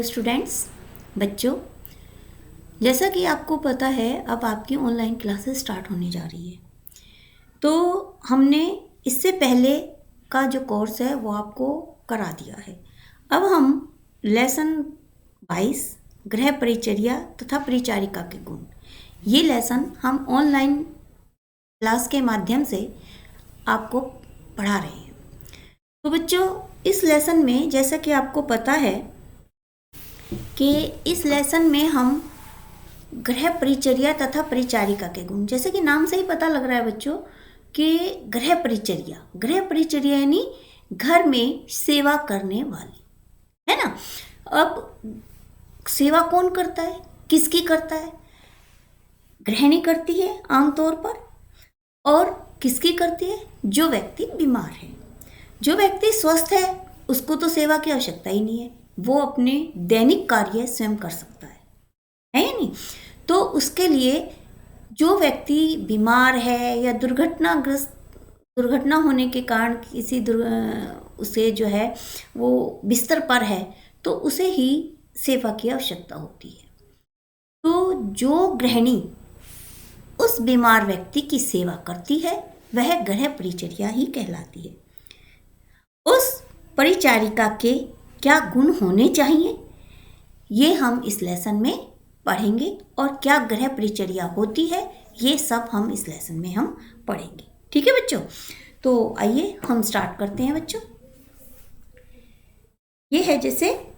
Students, बच्चों, जैसा कि आपको पता है अब आपकी ऑनलाइन क्लासेस स्टार्ट होने जा रही है। तो हमने इससे पहले का जो कोर्स है वो आपको करा दिया है। अब हम लेसन 22 गृह परिचर्या तथा परिचारिका के गुण, ये लेसन हम ऑनलाइन क्लास के माध्यम से आपको पढ़ा रहे हैं। तो बच्चों, इस लेसन में जैसा कि आपको पता है कि इस लेसन में हम गृह परिचर्या तथा परिचारिका के गुण, जैसे कि नाम से ही पता लग रहा है बच्चों कि गृह परिचर्या यानी घर में सेवा करने वाली, है ना। अब सेवा कौन करता है, किसकी करता है? गृहिणी करती है आमतौर पर। और किसकी करती है? जो व्यक्ति बीमार है। जो व्यक्ति स्वस्थ है उसको तो सेवा की आवश्यकता ही नहीं है, वो अपने दैनिक कार्य स्वयं कर सकता है या नहीं। तो उसके लिए जो व्यक्ति बीमार है या दुर्घटना होने के कारण किसी उसे जो है वो बिस्तर पर है, तो उसे ही सेवा की आवश्यकता होती है। तो जो गृहिणी उस बीमार व्यक्ति की सेवा करती है वह गृह परिचर्या ही कहलाती है। उस परिचारिका के क्या गुण होने चाहिए ये हम इस लेसन में पढ़ेंगे, और क्या गृह परिचर्या होती है ये सब हम इस लेसन में हम पढ़ेंगे। ठीक है बच्चों, तो आइए हम स्टार्ट करते हैं बच्चों। ये है जैसे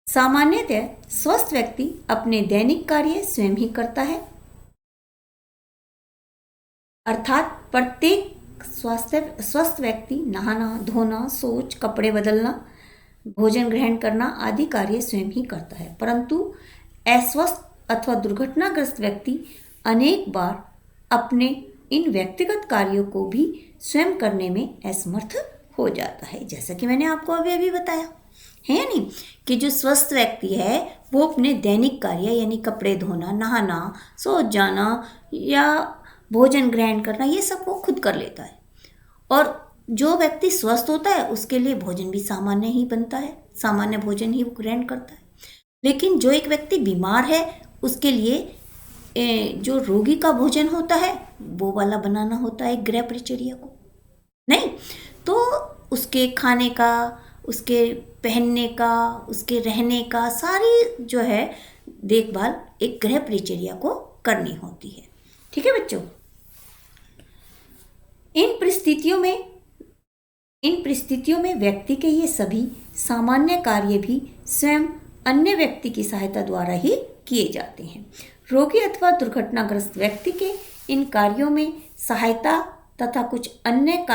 सामान्यतः स्वस्थ व्यक्ति अपने दैनिक कार्य स्वयं ही करता है, अर्थात प्रत्येक स्वस्थ व्यक्ति नहाना धोना, शौच, कपड़े बदलना, भोजन ग्रहण करना आदि कार्य स्वयं ही करता है। परंतु अस्वस्थ अथवा दुर्घटनाग्रस्त व्यक्ति अनेक बार अपने इन व्यक्तिगत कार्यों को भी स्वयं करने में असमर्थ हो जाता है, जैसा कि मैंने आपको अभी बताया है या नहीं, कि जो स्वस्थ व्यक्ति है वो अपने दैनिक कार्य यानी कपड़े धोना, नहाना, शौच जाना या भोजन ग्रहण करना, ये सब वो खुद कर लेता है। और जो व्यक्ति स्वस्थ होता है उसके लिए भोजन भी सामान्य ही बनता है, सामान्य भोजन ही वो ग्रहण करता है। लेकिन जो एक व्यक्ति बीमार है उसके लिए जो रोगी का भोजन होता है वो वाला बनाना होता है गृह परिचर्या को, नहीं तो उसके खाने का, उसके पहनने का, उसके रहने का सारी जो है देखभाल एक गृह परिचर्या को करनी होती है। ठीक है बच्चों, इन परिस्थितियों में व्यक्ति के ये सभी सामान्य कार्य भी स्वयं अन्य व्यक्ति की सहायता द्वारा ही किए जाते हैं। रोगी अथवा दुर्घटनाग्रस्त व्यक्ति के इन कार्यों में सहायता तथा कुछ अन्य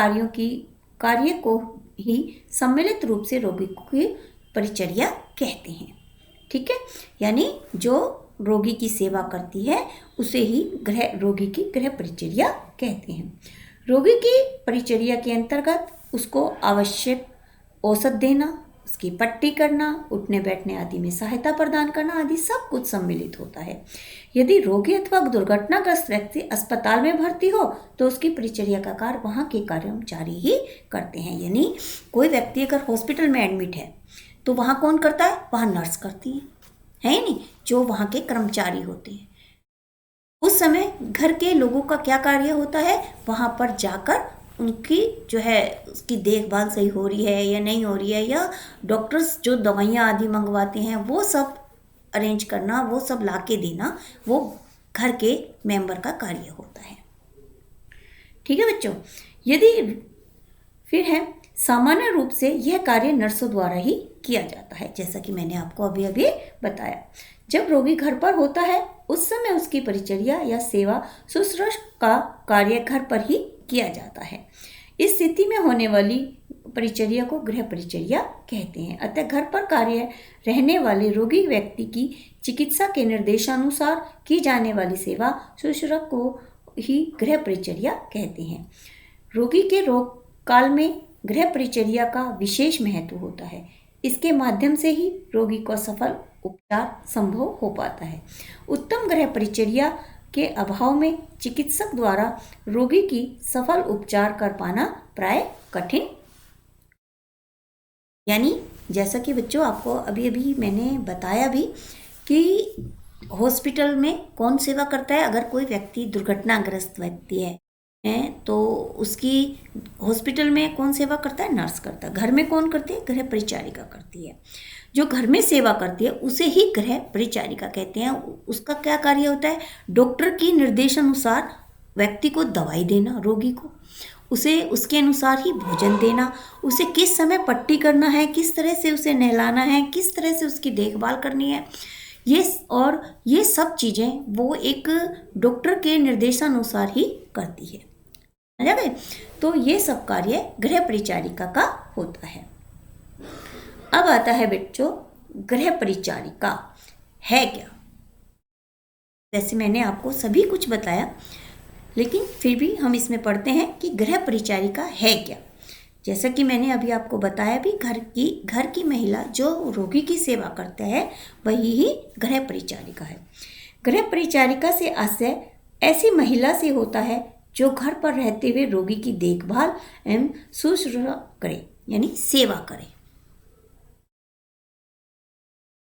कार्य को ही सम्मिलित रूप से रोगी की परिचर्या कहते हैं। ठीक है, यानी जो रोगी की सेवा करती है उसे ही रोगी की गृह परिचर्या कहते हैं। रोगी की परिचर्या के अंतर्गत उसको आवश्यक औषध देना, उसकी पट्टी करना, उठने बैठने आदि में सहायता प्रदान करना आदि सब कुछ सम्मिलित होता है। यदि रोगी अथवा दुर्घटनाग्रस्त व्यक्ति अस्पताल में भर्ती हो तो उसकी परिचर्या का कार्य वहाँ के कर्मचारी ही करते हैं। यानी कोई व्यक्ति अगर हॉस्पिटल में एडमिट है तो वहाँ कौन करता है? वहाँ नर्स करती है नहीं, जो वहाँ के कर्मचारी होते हैं। उस समय घर के लोगों का क्या कार्य होता है? वहाँ पर जाकर उनकी जो है उसकी देखभाल सही हो रही है या नहीं हो रही है, या डॉक्टर्स जो दवाइयाँ आदि मंगवाते हैं वो सब अरेंज करना, वो सब ला के देना, वो घर के मेंबर का कार्य होता है। ठीक है बच्चों, यदि फिर है सामान्य रूप से यह कार्य नर्सों द्वारा ही किया जाता है, जैसा कि मैंने आपको अभी बताया। जब रोगी घर पर होता है उस समय उसकी परिचर्या या सेवा शुश्रूषा का कार्य घर पर ही किया जाता है। इस स्थिति में होने वाली परिचर्या को गृह परिचर्या कहते हैं। अतः घर पर कार्य रहने वाले रोगी व्यक्ति की चिकित्सा के निर्देशानुसार की जाने वाली सेवा शुश्रूषा को ही गृह परिचर्या कहते हैं। रोगी के रोग काल में गृह परिचर्या का विशेष महत्व होता है। इसके माध्यम से ही रोगी को सफल उपचार संभव हो पाता है। उत्तम गृह परिचर्या के अभाव में चिकित्सक द्वारा रोगी की सफल उपचार कर पाना प्राय कठिन, यानी जैसा कि बच्चों आपको अभी अभी मैंने बताया भी कि हॉस्पिटल में कौन सेवा करता है। अगर कोई व्यक्ति दुर्घटनाग्रस्त व्यक्ति है तो उसकी हॉस्पिटल में कौन सेवा करता है? नर्स करता है। घर में कौन करती है? गृह परिचारिका करती है। जो घर में सेवा करती है उसे ही गृह परिचारिका कहते हैं। उसका क्या कार्य होता है? डॉक्टर की निर्देशानुसार व्यक्ति को दवाई देना, रोगी को उसे उसके अनुसार ही भोजन देना, उसे किस समय पट्टी करना है, किस तरह से उसे नहलाना है, किस तरह से उसकी देखभाल करनी है, ये सब चीज़ें वो एक डॉक्टर के निर्देशानुसार ही करती है। समझ गए? तो ये सब कार्य गृह परिचारिका का होता है। अब आता है बच्चों, गृह परिचारिका है क्या? वैसे मैंने आपको सभी कुछ बताया, लेकिन फिर भी हम इसमें पढ़ते हैं कि गृह परिचारिका है क्या। जैसा कि मैंने अभी आपको बताया भी, घर की महिला जो रोगी की सेवा करते हैं वही ही गृह परिचारिका है। गृह परिचारिका से आशय ऐसी महिला से होता है जो घर पर रहते हुए रोगी की देखभाल एवं शुश्रूषा करे, यानी सेवा करे।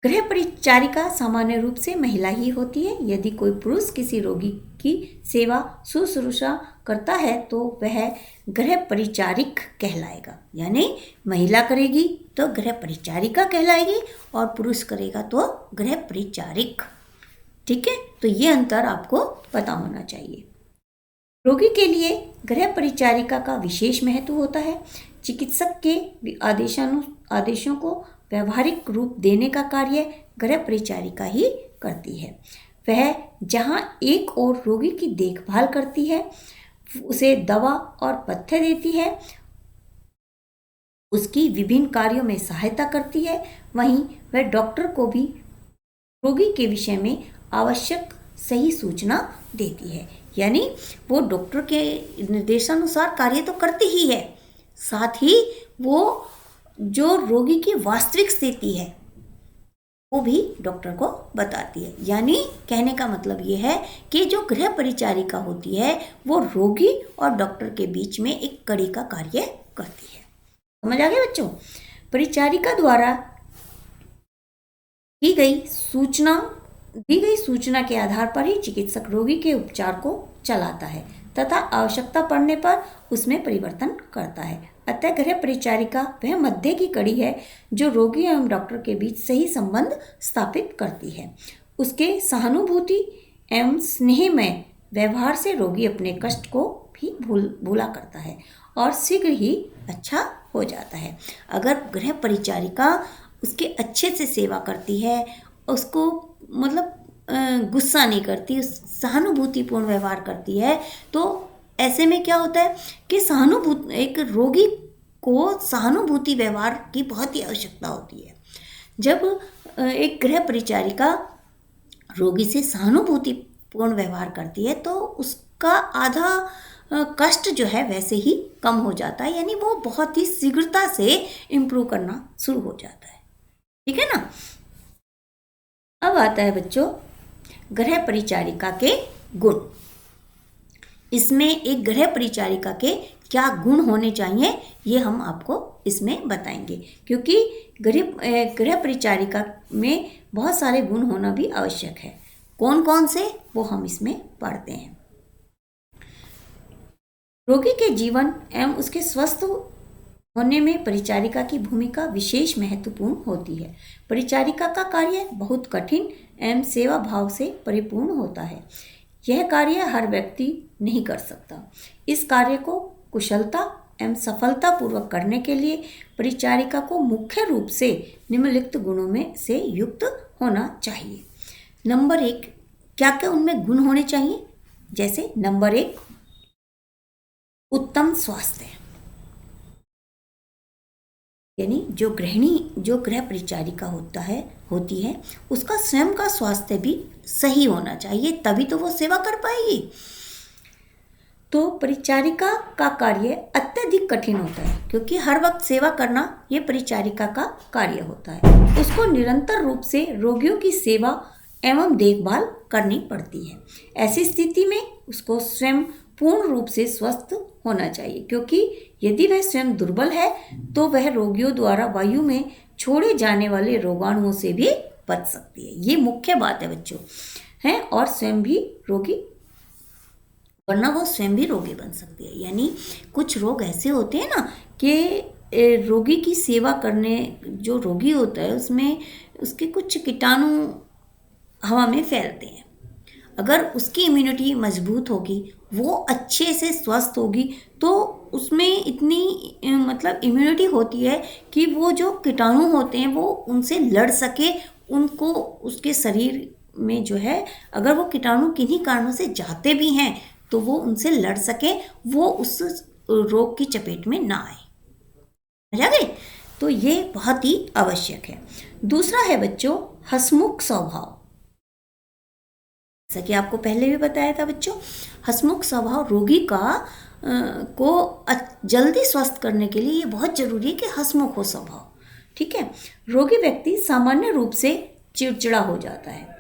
गृह परिचारिका सामान्य रूप से महिला ही होती है। यदि कोई पुरुष किसी रोगी की सेवा शुश्रूषा करता है तो वह गृह परिचारिक कहलाएगा। यानी महिला करेगी तो गृह परिचारिका कहलाएगी और पुरुष करेगा तो गृह परिचारिक। ठीक है, तो ये अंतर आपको पता होना चाहिए। रोगी के लिए गृह परिचारिका का विशेष महत्व होता है। चिकित्सक के आदेशों को व्यवहारिक रूप देने का कार्य गृह परिचारिका ही करती है। वह जहाँ एक ओर रोगी की देखभाल करती है, उसे दवा और पथ्य देती है, उसकी विभिन्न कार्यों में सहायता करती है, वहीं वह डॉक्टर को भी रोगी के विषय में आवश्यक सही सूचना देती है। यानी वो डॉक्टर के निर्देशानुसार कार्य तो करती ही है, साथ ही वो जो रोगी की वास्तविक स्थिति है वो भी डॉक्टर को बताती है। यानी कहने का मतलब ये है कि जो गृह परिचारिका होती है वो रोगी और डॉक्टर के बीच में एक कड़ी का कार्य करती है। समझ आ गया बच्चों? परिचारिका द्वारा दी गई सूचना के आधार पर ही चिकित्सक रोगी के उपचार को चलाता है तथा आवश्यकता पड़ने पर उसमें परिवर्तन करता है। अतः गृह परिचारिका वह मध्य की कड़ी है जो रोगी एवं डॉक्टर के बीच सही संबंध स्थापित करती है। उसके सहानुभूति एवं स्नेहमय व्यवहार से रोगी अपने कष्ट को भी भूला करता है और शीघ्र ही अच्छा हो जाता है। अगर गृह परिचारिका उसके अच्छे से सेवा करती है, उसको मतलब गुस्सा नहीं करती, सहानुभूतिपूर्ण व्यवहार करती है, तो ऐसे में क्या होता है कि एक रोगी को सहानुभूति व्यवहार की बहुत ही आवश्यकता होती है। जब एक गृह परिचारिका रोगी से सहानुभूतिपूर्ण व्यवहार करती है तो उसका आधा कष्ट जो है वैसे ही कम हो जाता है, यानी वो बहुत ही शीघ्रता से इम्प्रूव करना शुरू हो जाता है। ठीक है ना? अब आता है बच्चों गृह परिचारिका के गुण। इसमें एक गृह परिचारिका के क्या गुण होने चाहिए ये हम आपको इसमें बताएंगे, क्योंकि गृह परिचारिका में बहुत सारे गुण होना भी आवश्यक है। कौन कौन से वो हम इसमें पढ़ते हैं। रोगी के जीवन एवं उसके स्वस्थ होने में परिचारिका की भूमिका विशेष महत्वपूर्ण होती है। परिचारिका का कार्य बहुत कठिन एवं सेवा भाव से परिपूर्ण होता है। यह कार्य हर व्यक्ति नहीं कर सकता। इस कार्य को कुशलता एवं सफलतापूर्वक करने के लिए परिचारिका को मुख्य रूप से निम्नलिखित गुणों में से युक्त होना चाहिए। नंबर 1, क्या क्या उनमें गुण होने चाहिए? जैसे नंबर 1, उत्तम स्वास्थ्य, यानी जो गृह परिचारिका होती है उसका स्वयं का स्वास्थ्य भी सही होना चाहिए, तभी तो वो सेवा कर पाएगी। तो परिचारिका का कार्य अत्यधिक कठिन होता है, क्योंकि हर वक्त सेवा करना ये परिचारिका का कार्य होता है। उसको निरंतर रूप से रोगियों की सेवा एवं देखभाल करनी पड़ती है। ऐसी स्थिति में उसको स्वयं पूर्ण रूप से स्वस्थ होना चाहिए, क्योंकि यदि वह स्वयं दुर्बल है तो वह रोगियों द्वारा वायु में छोड़े जाने वाले रोगाणुओं से भी बच सकती है। ये मुख्य बात है बच्चों, है, और स्वयं भी रोगी, वरना वो स्वयं भी रोगी बन सकती है। यानी कुछ रोग ऐसे होते हैं ना कि रोगी की सेवा करने, जो रोगी होता है उसमें उसके कुछ कीटाणु हवा में फैलते हैं। अगर उसकी इम्यूनिटी मजबूत होगी, वो अच्छे से स्वस्थ होगी, तो उसमें इतनी मतलब इम्यूनिटी होती है कि वो जो कीटाणु होते हैं वो उनसे लड़ सके, उनको उसके शरीर में जो है, अगर वो कीटाणु किन्हीं कारणों से जाते भी हैं तो वो उनसे लड़ सके, वो उस रोग की चपेट में ना आए। समझ गए? तो ये बहुत ही आवश्यक है। दूसरा है बच्चों हंसमुख स्वभाव। जैसा कि आपको पहले भी बताया था बच्चों, हंसमुख स्वभाव रोगी का को जल्दी स्वस्थ करने के लिए ये बहुत जरूरी है कि हंसमुख हो स्वभाव। ठीक है, रोगी व्यक्ति सामान्य रूप से चिड़चिड़ा हो जाता है।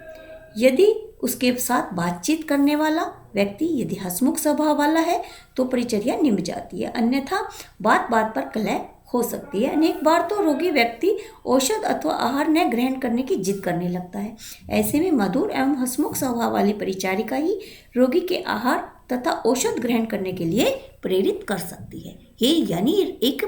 यदि उसके साथ बातचीत करने वाला व्यक्ति यदि हंसमुख स्वभाव वाला है तो परिचर्या निभ जाती है, अन्यथा बात बात पर कलह हो सकती है। अनेक बार तो रोगी व्यक्ति औषध अथवा आहार न ग्रहण करने की जिद करने लगता है। ऐसे में मधुर एवं हंसमुख स्वभाव वाली परिचारिका ही रोगी के आहार तथा औषध ग्रहण करने के लिए प्रेरित कर सकती है। ये यानी एक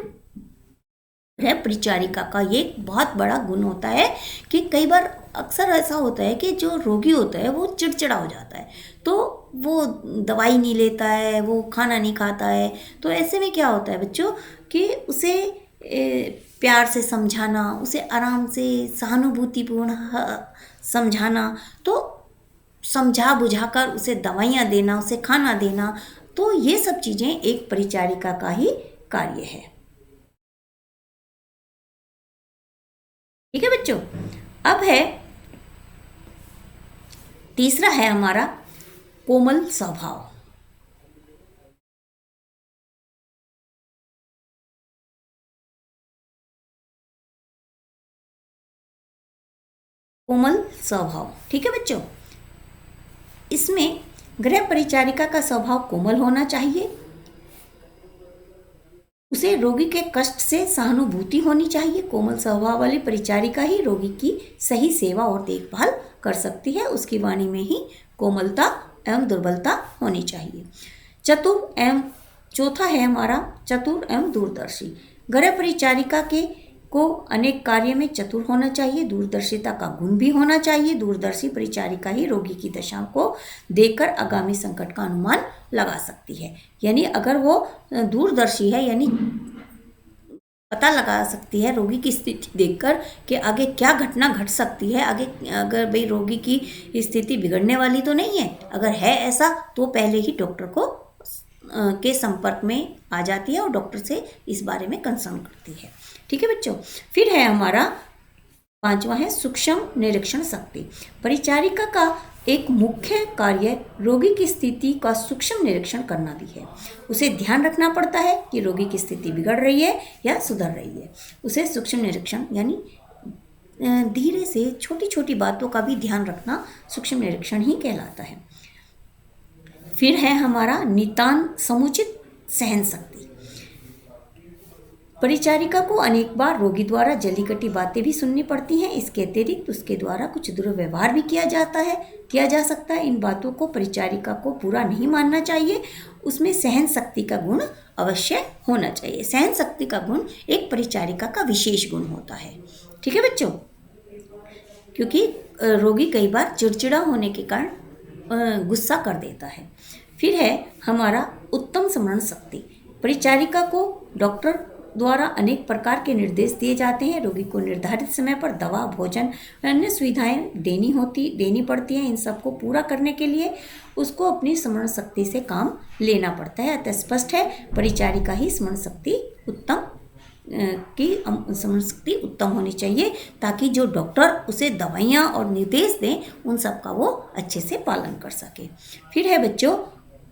परिचारिका का ये एक बहुत बड़ा गुण होता है कि कई बार अक्सर ऐसा होता है कि जो रोगी होता है वो चिड़चिड़ा हो जाता है, तो वो दवाई नहीं लेता है, वो खाना नहीं खाता है। तो ऐसे में क्या होता है बच्चों कि उसे प्यार से समझाना, उसे आराम से सहानुभूतिपूर्ण समझाना, तो समझा बुझाकर उसे दवाइयाँ देना, उसे खाना देना, तो ये सब चीज़ें एक परिचारिका का ही कार्य है। ठीक है बच्चों, अब है तीसरा है हमारा कोमल स्वभाव। कोमल स्वभाव, ठीक है बच्चों, इसमें गृह परिचारिका का स्वभाव कोमल होना चाहिए। उसे रोगी के कष्ट से सहानुभूति होनी चाहिए। कोमल स्वभाव वाली परिचारिका ही रोगी की सही सेवा और देखभाल कर सकती है। उसकी वाणी में ही कोमलता एवं दुर्बलता होनी चाहिए। चतुर एवं चौथा है हमारा चतुर एवं दूरदर्शी। गृह परिचारिका के को अनेक कार्य में चतुर होना चाहिए, दूरदर्शिता का गुण भी होना चाहिए। दूरदर्शी परिचारिका ही रोगी की दशा को देखकर आगामी संकट का अनुमान लगा सकती है। यानी अगर वो दूरदर्शी है, यानी पता लगा सकती है रोगी की स्थिति देखकर कि आगे क्या घटना घट सकती है। आगे अगर भाई रोगी की स्थिति बिगड़ने वाली तो नहीं है, अगर है ऐसा तो पहले ही डॉक्टर को के संपर्क में आ जाती है और डॉक्टर से इस बारे में कंसर्न करती है। ठीक है बच्चों, फिर है हमारा पांचवा है सूक्ष्म निरीक्षण शक्ति। परिचारिका का एक मुख्य कार्य रोगी की स्थिति का सूक्ष्म निरीक्षण करना भी है। उसे ध्यान रखना पड़ता है कि रोगी की स्थिति बिगड़ रही है या सुधर रही है। उसे सूक्ष्म निरीक्षण यानी धीरे से छोटी छोटी बातों का भी ध्यान रखना सूक्ष्म निरीक्षण ही कहलाता है। फिर है हमारा नितांत समुचित सहन शक्ति। परिचारिका को अनेक बार रोगी द्वारा जली कटी बातें भी सुननी पड़ती हैं। इसके अतिरिक्त उसके द्वारा कुछ दुर्व्यवहार भी किया जा सकता है। इन बातों को परिचारिका को पूरा नहीं मानना चाहिए। उसमें सहन शक्ति का गुण अवश्य होना चाहिए। सहन शक्ति का गुण एक परिचारिका का विशेष गुण होता है। ठीक है बच्चों, क्योंकि रोगी कई बार चिड़चिड़ा होने के कारण गुस्सा कर देता है। फिर है हमारा उत्तम स्मरण शक्ति। परिचारिका को डॉक्टर द्वारा अनेक प्रकार के निर्देश दिए जाते हैं। रोगी को निर्धारित समय पर दवा, भोजन, अन्य सुविधाएं देनी पड़ती हैं। इन सबको पूरा करने के लिए उसको अपनी स्मरण शक्ति से काम लेना पड़ता है। अतः स्पष्ट है परिचारिका ही स्मरण शक्ति उत्तम होनी चाहिए, ताकि जो डॉक्टर उसे दवाइयाँ और निर्देश दें उन सब का वो अच्छे से पालन कर सके। फिर है बच्चों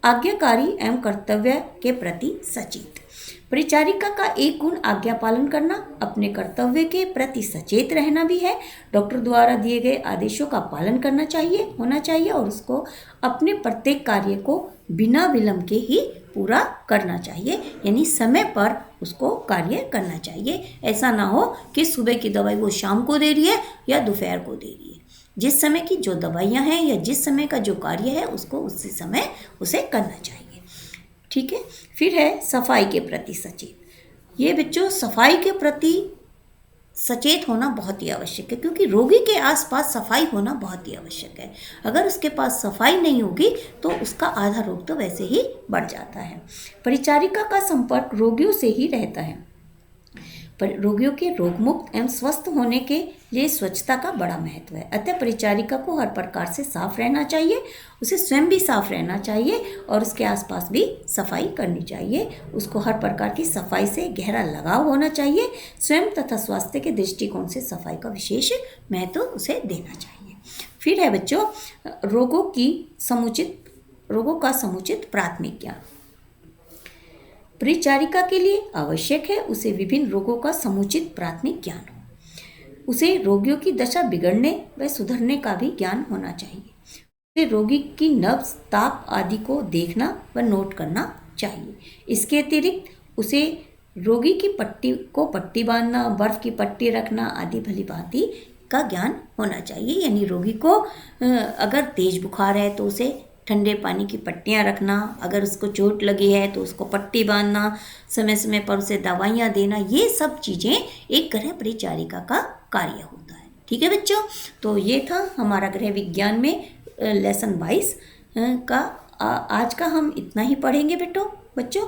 आज्ञाकारी एवं कर्तव्य के प्रति सचेत। परिचारिका का एक गुण आज्ञा पालन करना, अपने कर्तव्य के प्रति सचेत रहना भी है। डॉक्टर द्वारा दिए गए आदेशों का पालन होना चाहिए और उसको अपने प्रत्येक कार्य को बिना विलंब के ही पूरा करना चाहिए, यानी समय पर उसको कार्य करना चाहिए। ऐसा ना हो कि सुबह की दवाई वो शाम को दे रही है या दोपहर को दे रही है। जिस समय की जो दवाइयाँ हैं या जिस समय का जो कार्य है उसको उसी समय उसे करना चाहिए। ठीक है। फिर है सफाई के प्रति सचेत। ये बच्चों सफाई के प्रति सचेत होना बहुत ही आवश्यक है, क्योंकि रोगी के आसपास सफाई होना बहुत ही आवश्यक है। अगर उसके पास सफाई नहीं होगी तो उसका आधा रोग तो वैसे ही बढ़ जाता है। परिचारिका का संपर्क रोगियों से ही रहता है। पर रोगियों के रोगमुक्त एवं स्वस्थ होने के लिए स्वच्छता का बड़ा महत्व है। अतः परिचारिका को हर प्रकार से साफ रहना चाहिए, उसे स्वयं भी साफ रहना चाहिए और उसके आसपास भी सफाई करनी चाहिए। उसको हर प्रकार की सफाई से गहरा लगाव होना चाहिए। स्वयं तथा स्वास्थ्य के दृष्टिकोण से सफाई का विशेष महत्व उसे देना चाहिए। फिर है बच्चों रोगों का समुचित प्राथमिक ज्ञान। परिचारिका के लिए आवश्यक है उसे विभिन्न रोगों का समुचित प्राथमिक ज्ञान हो। उसे रोगियों की दशा बिगड़ने व सुधरने का भी ज्ञान होना चाहिए। उसे रोगी की नब्ज, ताप आदि को देखना व नोट करना चाहिए। इसके अतिरिक्त उसे रोगी की पट्टी बांधना, बर्फ की पट्टी रखना आदि भली भांति का ज्ञान होना चाहिए। यानी रोगी को अगर तेज बुखार है तो उसे ठंडे पानी की पट्टियाँ रखना, अगर उसको चोट लगी है तो उसको पट्टी बांधना, समय समय पर उसे दवाइयाँ देना, ये सब चीज़ें एक गृह परिचारिका का कार्य होता है। ठीक है बच्चों, तो ये था हमारा गृह विज्ञान में लेसन 22 का। आज का हम इतना ही पढ़ेंगे बच्चों,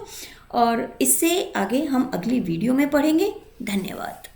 और इससे आगे हम अगली वीडियो में पढ़ेंगे। धन्यवाद।